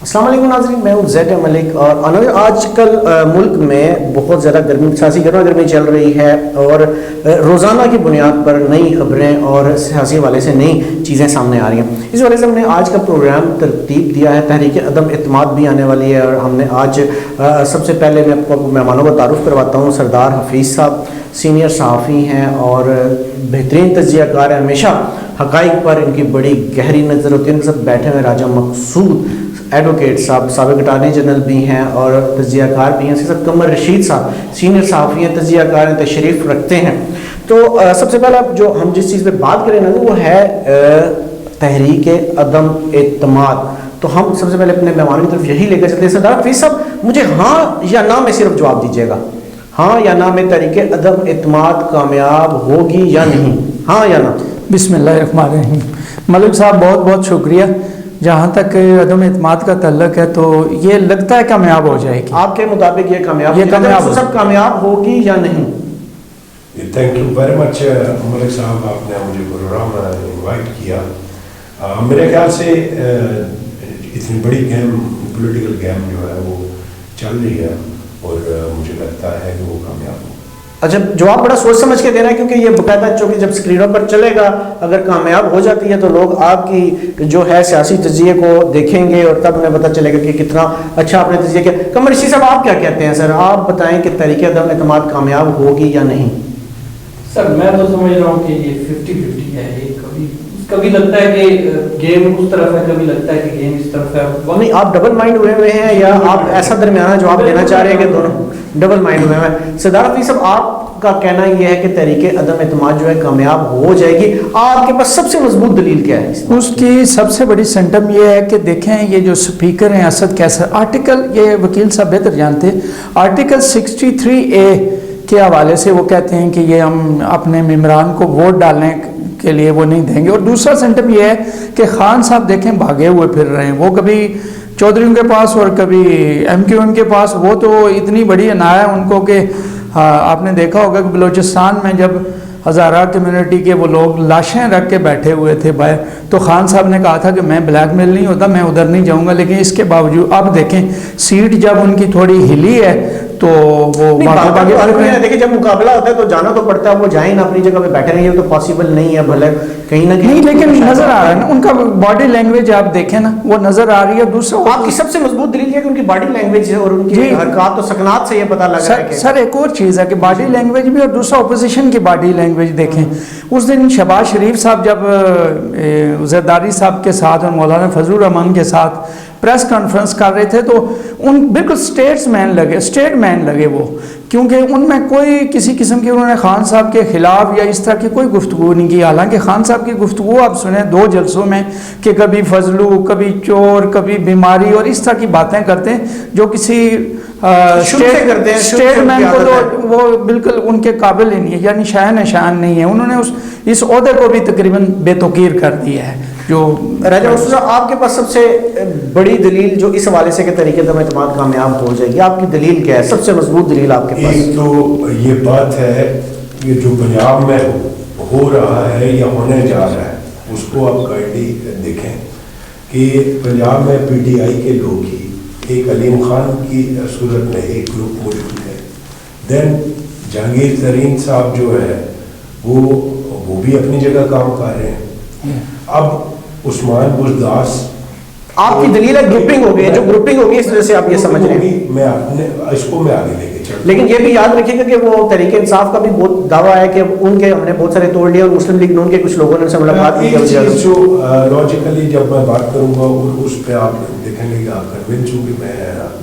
السلام علیکم ناظرین، میں ہوں زید ملک اور آج کل ملک میں بہت زیادہ سیاسی گرما گرمی چل رہی ہے اور روزانہ کی بنیاد پر نئی خبریں اور سیاسی حوالے سے نئی چیزیں سامنے آ رہی ہیں۔ اس وجہ سے ہم نے آج کا پروگرام ترتیب دیا ہے، تحریک عدم اعتماد بھی آنے والی ہے اور ہم نے آج سب سے پہلے میں آپ کو مہمانوں کا تعارف کرواتا ہوں۔ سردار حفیظ صاحب سینئر صحافی ہیں اور بہترین تجزیہ کار ہیں، ہمیشہ حقائق پر ان کی بڑی گہری نظر ہوتی ہے۔ ان کے ساتھ بیٹھے ہوئے راجہ مقصود ایڈوکیٹ صاحب سابق اٹارنی جنرل بھی ہیں اور تجزیہ کار بھی ہیں۔ اس کے ساتھ قمر رشید صاحب سینئر صحافی ہیں، تجزیہ کار ہیں، تشریف رکھتے ہیں۔ تو سب سے پہلا جو ہم جس چیز پہ بات کریں نا وہ ہے تحریک عدم اعتماد۔ تو ہم سب سے پہلے اپنے مہمانوں کی طرف یہی لے کر چلتے ہیں۔ سردار حفیظ صاحب، مجھے ہاں یا نہ میں صرف جواب دیجیے گا، ہاں یا نہ میں تحریک عدم اعتماد کامیاب ہوگی یا نہیں، ہاں یا نہ؟ بسم اللہ الرحمن الرحیم۔ ملک صاحب بہت بہت شکریہ۔ جہاں تک عدم اعتماد کا تعلق ہے تو یہ لگتا ہے کامیاب ہو جائے گی۔ آپ کے مطابق یہ کامیاب سب کامیاب ہوگی یا نہیں؟ تھینک یو ویری مچ ملک صاحب، آپ نے مجھے پروگرام انوائٹ کیا۔ میرے خیال سے اتنی بڑی گیم، پولیٹیکل گیم جو ہے وہ چل رہی ہے اور مجھے لگتا ہے کہ وہ کامیاب ہوگی۔ اچھا، جواب بڑا سوچ سمجھ کے دینا ہے کیونکہ یہ باقاعدہ چونکہ جب اسکرینوں پر چلے گا اگر کامیاب ہو جاتی ہے تو لوگ آپ کی جو ہے سیاسی تجزیے کو دیکھیں گے اور تب انہیں پتہ چلے گا کہ کتنا اچھا آپ نے تجزیہ کیا۔ قمر رشید صاحب، آپ کیا کہتے ہیں؟ سر آپ بتائیں کہ تحریک عدم اعتماد کامیاب ہوگی یا نہیں؟ سر میں تو سمجھ رہا ہوں کہ یہ 50-50 ہے۔ یہ کبھی لگتا ہے کہ گیم اس طرف ہے، کبھی لگتا ہے کہ گیم اس طرف ہے۔ نہیں، آپ ڈبل مائنڈ ہوئے ہیں یا آپ ایسا درمیانہ جواب دینا چاہ رہے ہیں کہ دونوں ڈبل مائنڈ ہوئے ہیں؟ سردار حفیظ صاحب، آپ کا کہنا یہ ہے کہ تحریک عدم اعتماد جو ہے کامیاب ہو جائے گی، آپ کے پاس سب سے مضبوط دلیل کیا ہے؟ اس کی سب سے بڑی سمٹم یہ ہے کہ دیکھیں یہ جو سپیکر ہیں اسد کیسر، آرٹیکل یہ وکیل صاحب بہتر جانتے، آرٹیکل 63A کے حوالے سے وہ کہتے ہیں کہ یہ ہم اپنے ممبران کو ووٹ ڈالنے کے لیے وہ نہیں دیں گے۔ اور دوسرا سمٹم یہ ہے کہ خان صاحب دیکھیں بھاگے ہوئے پھر رہے ہیں، وہ کبھی چودھریوں کے پاس اور کبھی MQM کے پاس۔ وہ تو اتنی بڑی عنایت ہے ان کو کہ آپ نے دیکھا ہوگا کہ بلوچستان میں جب ہزارہ کمیونٹی کے وہ لوگ لاشیں رکھ کے بیٹھے ہوئے تھے باہر، تو خان صاحب نے کہا تھا کہ میں بلیک میل نہیں ہوتا، میں ادھر نہیں جاؤں گا، لیکن اس کے باوجود آپ دیکھیں سیٹ جب ان کی تھوڑی ہلی ہے تو وہ دیکھیں جب مقابلہ ہوتا ہے تو جانا تو پڑتا ہے، وہ جائیں نہ اپنی جگہ پہ بیٹھے رہیں، تو پاسبل نہیں ہے، بھلے کہیں نہ کہیں نہیں، لیکن نظر آ رہا ہے نا ان کا باڈی لینگویج، آپ دیکھیں نا وہ نظر آ رہی ہے۔ دوسرا آپ کی سب سے مضبوط دلیل ہے کہ ان کی باڈی لینگویج ہے اور ان کی حرکات و سکنات سے یہ پتہ لگ رہا ہے کہ سر ایک اور چیز ہے کہ باڈی لینگویج بھی، اور دوسرا اپوزیشن کی باڈی لینگویج دیکھیں۔ اس دن شہباز شریف صاحب جب زرداری صاحب کے ساتھ اور مولانا فضل الرحمان کے ساتھ پریس کانفرنس کر رہے تھے تو ان بالکل اسٹیٹ مین لگے وہ، کیونکہ ان میں کوئی کسی قسم کی انہوں نے خان صاحب کے خلاف یا اس طرح کی کوئی گفتگو نہیں کی۔ حالانکہ خان صاحب کی گفتگو آپ سنیں 2 جلسوں میں کہ کبھی فضلو، کبھی چور، کبھی بیماری اور اس طرح کی باتیں کرتے ہیں جو کسی اسٹیٹ مین کو تو وہ بالکل ان کے قابل ہی نہیں ہے، یعنی شان نہیں ہے۔ انہوں نے اس عہدے کو بھی تقریباً بے توقیر کر دیا ہے۔ جو راجہ مقصود صاحب، آپ کے پاس سب سے بڑی دلیل جو اس حوالے سے کہ تحریک عدم اعتماد کامیاب ہو جائے گی، آپ کی دلیل کیا ہے؟ سب سے مضبوط دلیل آپ کے پاس؟ ایک تو یہ بات ہے کہ جو پنجاب میں ہو رہا ہے یا ہونے جا رہا ہے اس کو آپ کائنڈلی دیکھیں کہ پنجاب میں PTI کے لوگ ہی ایک علیم خان کی صورت میں ایک گروپ موجود ہے، دین جہانگیر ترین صاحب جو ہے وہ بھی اپنی جگہ کام کر رہے ہیں۔ اب عثمان بزداس، آپ کی دلیل ہے گروپنگ ہو گئی ہے، جو گروپنگ ہوگی اس وجہ سے آپ یہ سمجھ رہے ہیں۔ میں اس کو میں آگے لے کے چلتا ہوں، لیکن یہ بھی یاد رکھیے گا کہ وہ تحریک انصاف کا بھی بہت دعویٰ ہے کہ ان کے ہم نے بہت سارے توڑ لیے اور مسلم لیگ نون کے کچھ لوگوں نے ان سے ملاقات کی ہے۔ جو لاجیکلی جب میں بات کروں گا اور اس پہ آپ دیکھیں گے کہ آپ کنونس ہوں کہ میں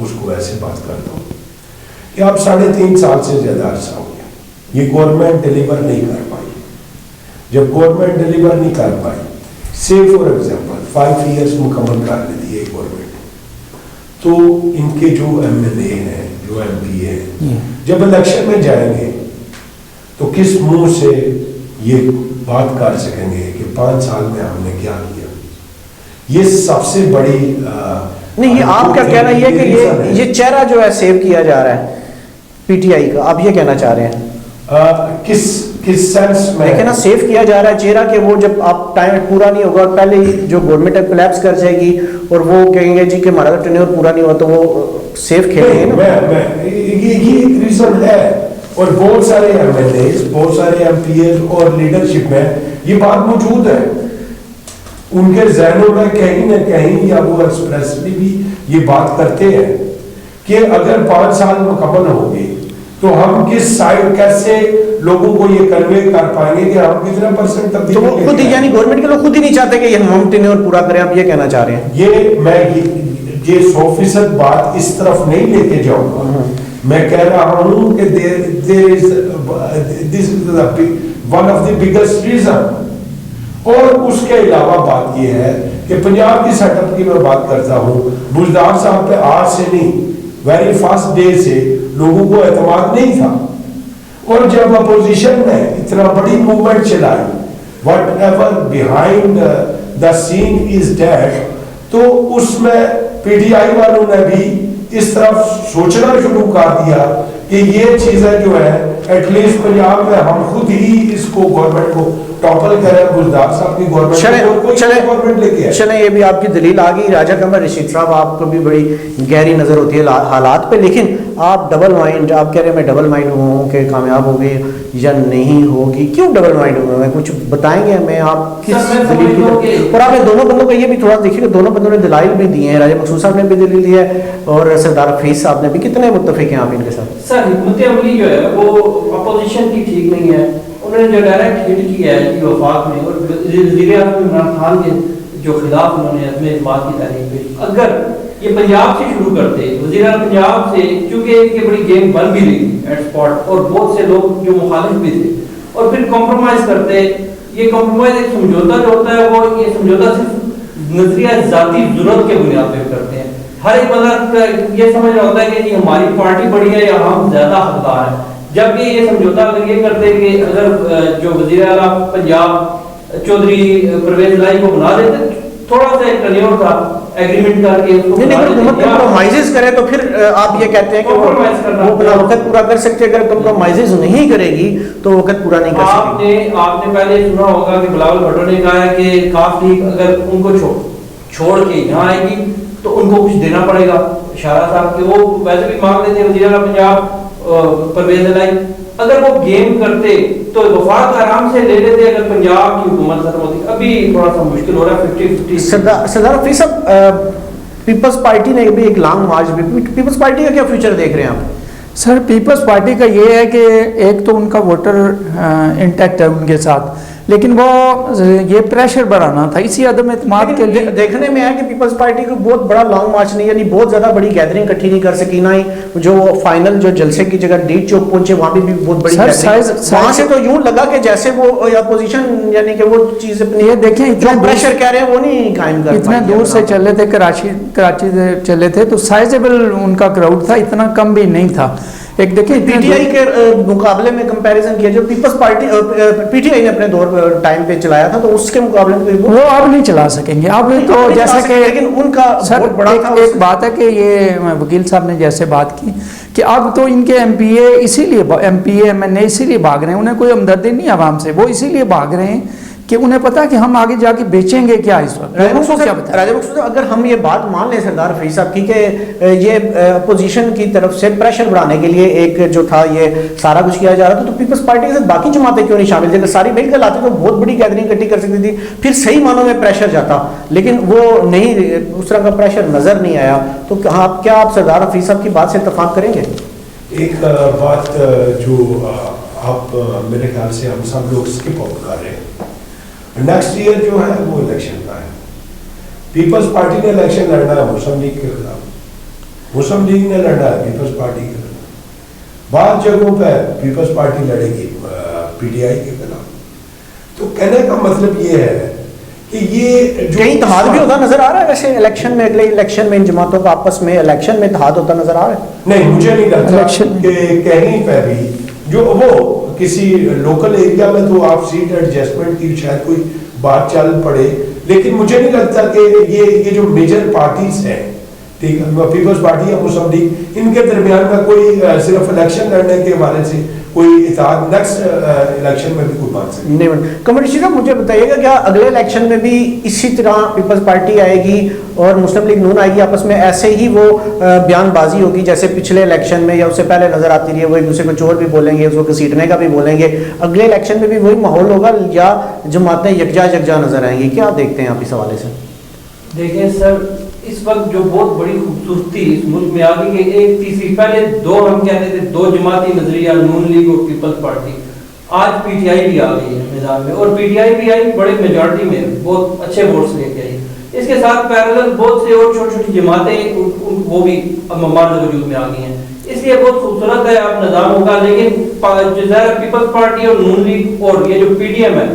اس کو ایسے بات کرتا ہوں کہ آپ 3.5 سال سے زیادہ عرصہ ہو گیا، یہ گورنمنٹ ڈیلیور نہیں کر پائی۔ جب گورنمنٹ ڈیلیور نہیں کر پائی، سے فار ایگزامپل 5 ایئرس مکمل کر لیتی ہے گورنمنٹ، تو ان کے جو MLA ہیں، جو MP ہیں، جب الیکشن میں جائیں گے تو کس منہ سے یہ بات کر سکیں گے کہ 5 سال میں ہم نے کیا کیا؟ یہ سب سے بڑی نہیں، یہ آپ کا کہنا یہ ہے کہ یہ چہرہ جو ہے سیو کیا جا رہا ہے PTI کا، آپ یہ کہنا چاہ رہے ہیں؟ किस सेंस में लेकिन ना सेव किया जा रहा है चेहरा कि वो जब आप टाइम पूरा नहीं होगा पहले ही जो गवर्नमेंट है कोलैप्स कर जाएगी और वो कहेंगे जी कि हमारा टेन्योर पूरा नहीं हुआ तो वो सेफ खेलेंगे ना। ये एक रीजन है और बहुत सारे एमएलए बहुत सारे एमपीएस और लीडरशिप में ये बात मौजूद है उनके जहनों में कहीं ना कहीं या वो एक्सप्रेसली भी ये बात करते हैं कि अगर 5 साल मुकम्मल होंगे तो हम किस साइड कैसे लोगों को ये कन्वे कर पाएंगे कि हम कितना परसेंट तब्दीली तो वो खुद ही यानी गवर्नमेंट के लोग खुद ही नहीं चाहते कि हम टेन्योर पूरा करें, आप ये कहना चाह रहे हैं? ये मैं ये 100% बात इस तरफ नहीं लेके जाऊंगा। मैं कह रहा हूं कि there is this is one of the biggest reason. और उसके अलावा बात यह है कि पंजाब की सेटअप की मैं बात करता हूं, बुजदार साहब पे आज से नहीं वेरी फर्स्ट डे से लोगों को एतमाद नहीं था और जब अपोजिशन ने इतना बड़ी मूवमेंट चलाई whatever behind the scene is dead तो उसमें पीटीआई वालों ने भी इस तरफ सोचना शुरू कर दिया कि ये चीजें जो है एटलीस्ट पंजाब में हम खुद ही इसको गवर्नमेंट को टॉपल करें, गुलदार साहब की गवर्नमेंट लेके आए। चले ये भी आपकी दलील आ गई। राजा कमर रशीद साहब आपको भी बड़ी गहरी नजर होती है हालात पे, लेकिन आप डबल माइंड, आप कह रहे हैं मैं डबल माइंड हूँ कि कामयाब होगी या नहीं होगी, क्यों डबल माइंड हूँ मैं? कुछ बताएंगे हमें आप किस दलील की? और आपने दोनों बंदों का ये भी थोड़ा देखिए, दोनों बंदों ने दलाइल भी दिए हैं, राजा मकसूद साहब ने भी दलील दी है और सरदार हफीज साहब ने भी। कितने मुत्तफिक हैं आप इनके साथ? सर हिकमत अमली जो है वो अपोजिशन की ठीक नहीं है। उन्होंने जो डायरेक्ट हिट किया है कि वफाक में और वज़ीर-ए-आज़म इमरान खान के जो खिलाफ उन्होंने अपने बात की तारीफ की, अगर ये पंजाब से शुरू करते, वज़ीर पंजाब से, क्योंकि ये बड़ी गेम बन भी रही एट स्पॉट और बहुत से लोग जो मुखालिफ भी थे, और फिर कॉम्प्रोमाइज करते। ये कॉम्प्रोमाइज एक समझौता जो होता है वो ये समझौता सिर्फ नजरिया जाती जरूरत के बुनियाद पर करते हैं। हर एक बंदा ये समझ रहा होता है कि हमारी पार्टी बड़ी है या हम ज्यादा हकदार हैं। जब ये समझौता अगर ये करते कि अगर जो वज़ीर आला पंजाब चौधरी परवेज लाई को बना देते, थोड़ा सा एक टेन्योर था एग्रीमेंट करके उसको कंप्रोमाइजेस करे तो फिर आप ये कहते हैं कि वो अपना वक्त पूरा कर सकते हैं। अगर कंप्रोमाइजेस नहीं करेगी तो वक्त पूरा नहीं कर सकती। आपने पहले सुना होगा कि बिलावल भुट्टो ने कहा है कि काफ लीग अगर उनको छोड़ के यहाँ आएगी तो उनको कुछ देना पड़ेगा। इशारा साहब के वो वैसे भी मांग लेते वज़ीर आला पंजाब परवेज लाई, अगर वो गेम करते तो वफाक आराम से ले लेते अगर पंजाब की हुकूमत खत्म होती। अभी थोड़ा सा मुश्किल हो रहा है 50-50। सरदार हफीज साहब, पीपल्स पार्टी ने भी एक लॉन्ग मार्च भी, पीपल्स पार्टी का क्या फ्यूचर देख रहे हैं आप? सर पीपल्स पार्टी का ये है कि एक तो उनका वोटर इंटैक्ट है उनके साथ, लेकिन वो ये प्रेशर बढ़ाना था इसी अदम एतमाद के लिए। देखने में है कि पीपल्स पार्टी को बहुत बड़ा लॉन्ग मार्च नहीं, यानी बहुत ज्यादा बड़ी गैदरिंग इकट्ठी नहीं कर सकी, ना ही जो फाइनल जो जलसे की जगह डी चौक पहुंचे वहां भी बहुत बड़ी वहां से तो यूं लगा कि जैसे वो अपोजिशन यानी कि वो चीज अपनी, ये देखें जो प्रेशर कह रहे हैं वो नहीं कायम कर इतने दूर से चले थे, कराची से चले थे, तो साइजेबल उनका क्राउड था, इतना कम भी नहीं था। एक देखिए पीटीआई के मुकाबले में कंपैरिजन किया जो पीपल्स पार्टी पीटीआई ने अपने दौर टाइम पे चलाया था, तो उसके मुकाबले में वो अब नहीं चला सकेंगे। अब तो जैसे कि लेकिन उनका सर बड़ा एक बात है कि ये वकील साहब ने जैसे बात की कि अब तो इनके एमपीए इसीलिए एमपीए एमएनए इसीलिए भाग रहे हैं, उन्हें कोई हमदर्दी नहीं आवाम से, वो इसीलिए भाग रहे हैं कि उन्हें पता है कि हम आगे जाके बेचेंगे क्या इस वक्त। राजा मकसूद, अगर हम ये बात मान लें सरदार हफीज साहब की कि ये अपोजिशन की तरफ से प्रेशर बढ़ाने के लिए एक जो था ये सारा कुछ किया जा रहा था, तो पीपल्स पार्टी के साथ बाकी जमातें क्यों नहीं शामिल थी? अगर सारी मिलकर लाती तो बहुत बड़ी गैदरिंग इकट्ठी कर सकती थी, फिर सही मानों में प्रेशर जाता, लेकिन वो नहीं, उस तरह का प्रेशर नजर नहीं आया। तो क्या आप सरदार हफीज साहब की बात से इत्तेफाक करेंगे? एक बात जो आप मेरे ख्याल से हम सब लोग स्किप आउट कर रहे हैं, नेक्स्ट ईयर जो है वो इलेक्शन का है। पीपल्स पार्टी ने इलेक्शन लड़ना है मुस्लिम लीग के खिलाफ, मुस्लिम लीग ने लड़ना है पीपल्स पार्टी के खिलाफ, बाद जगहों पे पीपल्स पार्टी लड़ेगी पीटीआई के खिलाफ। तो कहने का मतलब ये है कि ये जो कहीं इत्तेहाद भी होता नजर आ रहा है वैसे इलेक्शन में, अगले इलेक्शन में इन जमातों का आपस में इलेक्शन में इत्तेहाद होता नजर आ रहा है? नहीं, मुझे नहीं लगता कि कहीं पे भी जो वो किसी लोकल एरिया में तो आप सीट एडजस्टमेंट की शायद कोई बात चल पड़े, लेकिन मुझे नहीं लगता कि ये जो मेजर पार्टीज हैं ठीक है, पीपल्स पार्टी या मुस्लिम लीग, इनके दरमियान में कोई सिर्फ इलेक्शन लड़ने के हवाले से कोई इत्तेहाद नेक्स्ट इलेक्शन में भी कोई बात नहीं। नहीं, कमर रशीद साहब मुझे बताइएगा, क्या अगले इलेक्शन में भी इसी तरह पीपल्स पार्टी आएगी और मुस्लिम लीग नून आएगी, आपस में ऐसे ही वो बयानबाजी होगी जैसे पिछले इलेक्शन में या उससे पहले नजर आती रही है, वो एक दूसरे को चोर भी बोलेंगे, उसको घसीटने का भी बोलेंगे, अगले इलेक्शन में भी वही माहौल होगा या जमातें यकजा नजर आएंगी? क्या देखते हैं आप इस हवाले से? देखिए सर, इस वक्त जो बहुत बड़ी खूबसूरती इस मुल्क में आ गई कि एक तीसरी, पहले दो हम कहते थे दो जमाती नजरिया, नून लीग और पीपल्स पार्टी, आज पीटीआई भी आ गई है मैदान में, और पीटीआई भी आई बड़े मेजॉरिटी में, बहुत अच्छे वोट्स लेके आई। इसके साथ पैरेलल बहुत से और छोटी छोटी जमातें वो भी अब ममाद वजूद में आ गई हैं, इसलिए बहुत खूबसूरत है अब निज़ाम होगा। लेकिन जो ज़ाहिर पीपल्स पार्टी और नून लीग और ये जो पीडीएम है,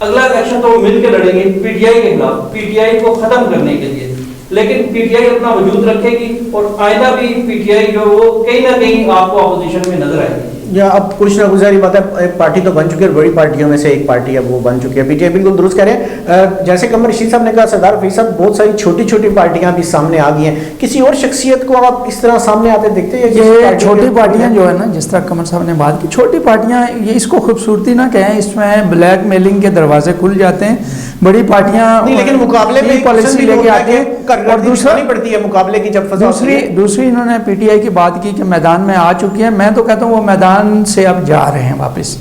अगला इलेक्शन तो मिल के लड़ेंगे पीटीआई के खिलाफ, पीटीआई को खत्म करने के लिए, लेकिन पीटीआई अपना वजूद रखेगी और आइंदा भी पीटीआई जो वो कहीं ना कहीं आपको अपोजिशन में नजर आएगी। या अब कुछ ना गुजारी बात है, एक पार्टी तो बन चुकी है, बड़ी पार्टियों में से एक पार्टी है वो बन चुकी है पीटीआई, बिल्कुल दुरुस्त कह रहे हैं। जैसे कमर रशीद साहब ने कहा, सरदार फैज साहब, बहुत सारी छोटी छोटी पार्टियां भी सामने आ गई हैं, किसी और शख्सियत को आप इस तरह सामने आते देखते हैं? ये छोटी पार्टियां जो है ना, जिस तरह कमर साहब ने बात की, छोटी पार्टियां, ये इसको खूबसूरती ना कहें, इसमें ब्लैक मेलिंग के दरवाजे खुल जाते हैं। बड़ी पार्टियां नहीं, लेकिन मुकाबले में पॉलिसी लेके आते हैं, और दूसरा नहीं पड़ती है मुकाबले की जब दूसरी इन्होंने पीटीआई की बात की कि मैदान में आ चुकी है, मैं तो कहता हूँ वो मैदान से अब जा रहे हैं वापस,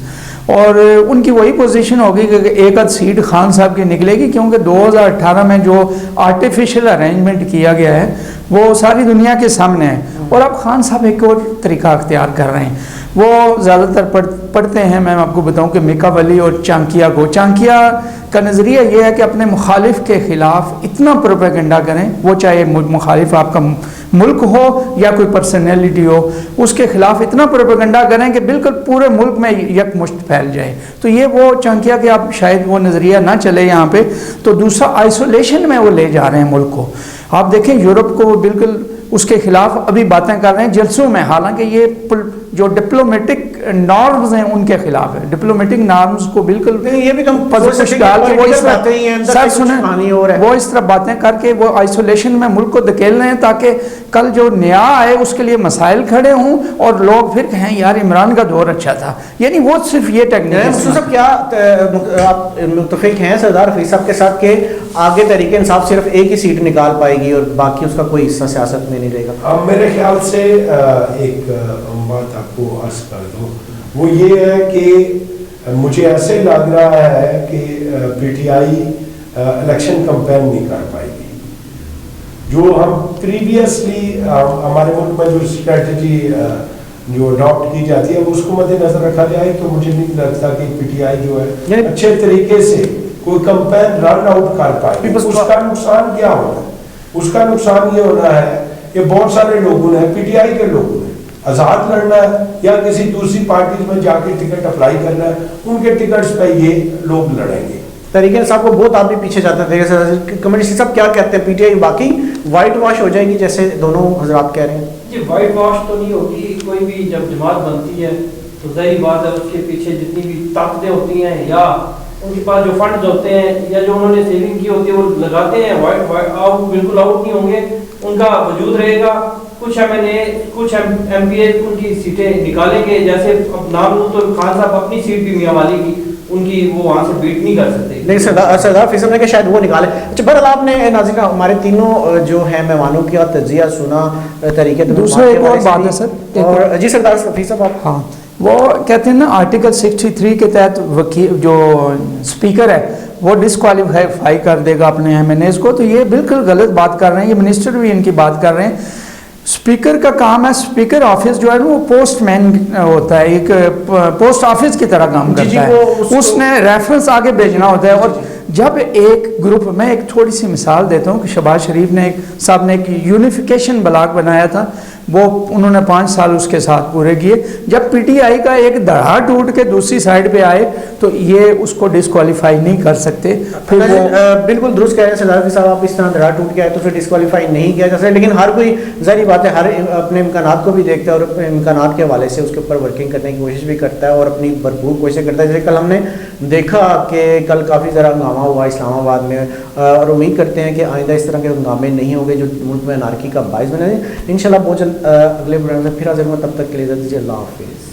और उनकी वही पोजीशन होगी कि एक आध सीट खान साहब की निकलेगी, क्योंकि 2018 में जो आर्टिफिशियल अरेंजमेंट किया गया है वो सारी दुनिया के सामने है, और अब खान साहब एक और तरीका अख्तियार कर रहे हैं। वो ज़्यादातर पढ़ते हैं, मैं आपको बताऊं कि मिका वली और चांकिया को, चांकिया का नज़रिया ये है कि अपने मुखालिफ के ख़िलाफ़ इतना प्रोपेगेंडा करें, वो चाहे मुखालिफ आपका मुल्क हो या कोई पर्सनैलिटी हो, उसके ख़िलाफ़ इतना प्रोपेगेंडा करें कि बिल्कुल पूरे मुल्क में यकमुश्त फैल जाए। तो ये वो चांकिया कि आप शायद वो नज़रिया ना चले यहाँ पे, तो दूसरा आइसोलेशन में वो ले जा रहे हैं मुल्क को। आप देखें यूरोप को बिल्कुल उसके खिलाफ अभी बातें कर रहे हैं जलसों में, हालांकि ये जो डिप्लोमेटिक नॉर्म्स हैं उनके खिलाफ है, डिप्लोमेटिक नॉर्म्स को बिल्कुल ये भी कम डाल के वो इस तरह बातें करके वो आइसोलेशन में मुल्क को धकेल रहे हैं, ताकि कल जो नया आए उसके लिए मसाइल खड़े हों और लोग फिर कहें यार इमरान का दौर अच्छा था। यानी वो सिर्फ ये टेक्निक। क्या आप मुत्तफिक हैं सरदार फैज साहब के साथ के आगे तहरीक इंसाफ सिर्फ एक ही सीट निकाल पाएगी और बाकी उसका कोई हिस्सा सियासत में नहीं रहेगा? मेरे ख्याल से एक बात आपको अर्ज कर दूं, वो ये है कि मुझे ऐसे लग रहा है कि पीटीआई इलेक्शन कैंपेन नहीं कर पाएगी। जो हम प्रीवियसली हमारे मुल्क में जो स्ट्रेटजी जो अडॉप्ट की जाती है उसको मद्देनजर रखा जाए, तो मुझे नहीं लगता कि पीटीआई जो है अच्छे तरीके से कोई कैंपेन रन आउट कर पाए। उसका नुकसान क्या होना है? उसका नुकसान ये होना है कि बहुत सारे लोगों ने, पीटीआई के लोगों ने आज़ाद लड़ना है या किसी दूसरी पार्टी में जाके टिकट अप्लाई करना है, उनके टिकट्स पे ये लोग लड़ेंगे। तरीके साहब को बहुत आदमी पीछे जाते थे। कमर रशीद साहब क्या कहते हैं, पीटीआई बाकी वाइट वॉश हो जाएगी जैसे दोनों हजरात कह रहे हैं? जी, वाइट वॉश तो नहीं होगी। कोई भी जब जमात बनती है तो जाहिर बात है उसके पीछे जितनी भी ताकतें होती हैं या उनके पास जो फंड्स होते हैं या जो उन्होंने सेविंग की होती है वो लगाते हैं। वाइट आउट बिल्कुल आउट नहीं होंगे, उनका वजूद रहेगा। कुछ एमएनए, कुछ एमपीए उनकी सीटें निकालेंगे, जैसे अब नाम लूँ तो खान साहब अपनी सीट भी मियां वाली की उनकी वो वहाँ से बीट नहीं कर सकते। नहीं, सरदार फैज साहब ने शायद वो निकाले। अच्छा, बहरहाल आपने नाज़रीन हमारे तीनों जो है मेहमानों की तजिया सुना तरीके। दूसरा एक और बात है सर, और जी सरदार फैज साहब आप, हाँ, वो कहते हैं ना आर्टिकल 63 के तहत वकील जो स्पीकर है वो डिस्क्वालीफाई कर देगा अपने एमएनएस को, तो ये बिल्कुल गलत बात कर रहे हैं। ये मिनिस्टर भी इनकी बात कर रहे हैं। स्पीकर का काम है, स्पीकर ऑफिस जो है वो पोस्टमैन होता है, एक पोस्ट ऑफिस की तरह काम करता है, उसने रेफरेंस आगे भेजना होता है। और जब एक ग्रुप में एक थोड़ी सी मिसाल देता हूँ कि शहबाज शरीफ ने साहब ने एक यूनिफिकेशन ब्लॉक बनाया था, वो उन्होंने 5 साल उसके साथ पूरे किए। जब पीटीआई का एक धड़ा टूट के दूसरी साइड पे आए تو یہ اس کو ڈسکوالیفائی نہیں کر سکتے. پھر وہ بالکل درست کہہ رہے ہیں سردار صاحب, آپ اس طرح دھڑا ٹوٹ گیا ہے تو پھر ڈسکوالیفائی نہیں کیا جا سکتا, لیکن ہر کوئی ظاہری بات ہے ہر اپنے امکانات کو بھی دیکھتا ہے اور اپنے امکانات کے حوالے سے اس کے اوپر ورکنگ کرنے کی کوشش بھی کرتا ہے اور اپنی بھرپور کوششیں کرتا ہے. جیسے کل ہم نے دیکھا کہ کل کافی ذرا ہنگامہ ہوا اسلام آباد میں, اور امید کرتے ہیں کہ آئندہ اس طرح کے ہنگامے نہیں ہوں گے جو ملک میں انارکی کا باعث بنے. انشاءاللہ بہت جلد اگلے پروگرام سے پھر حاضر ہوں, تب تک کے لیے اجازت دیجیے, اللہ حافظ.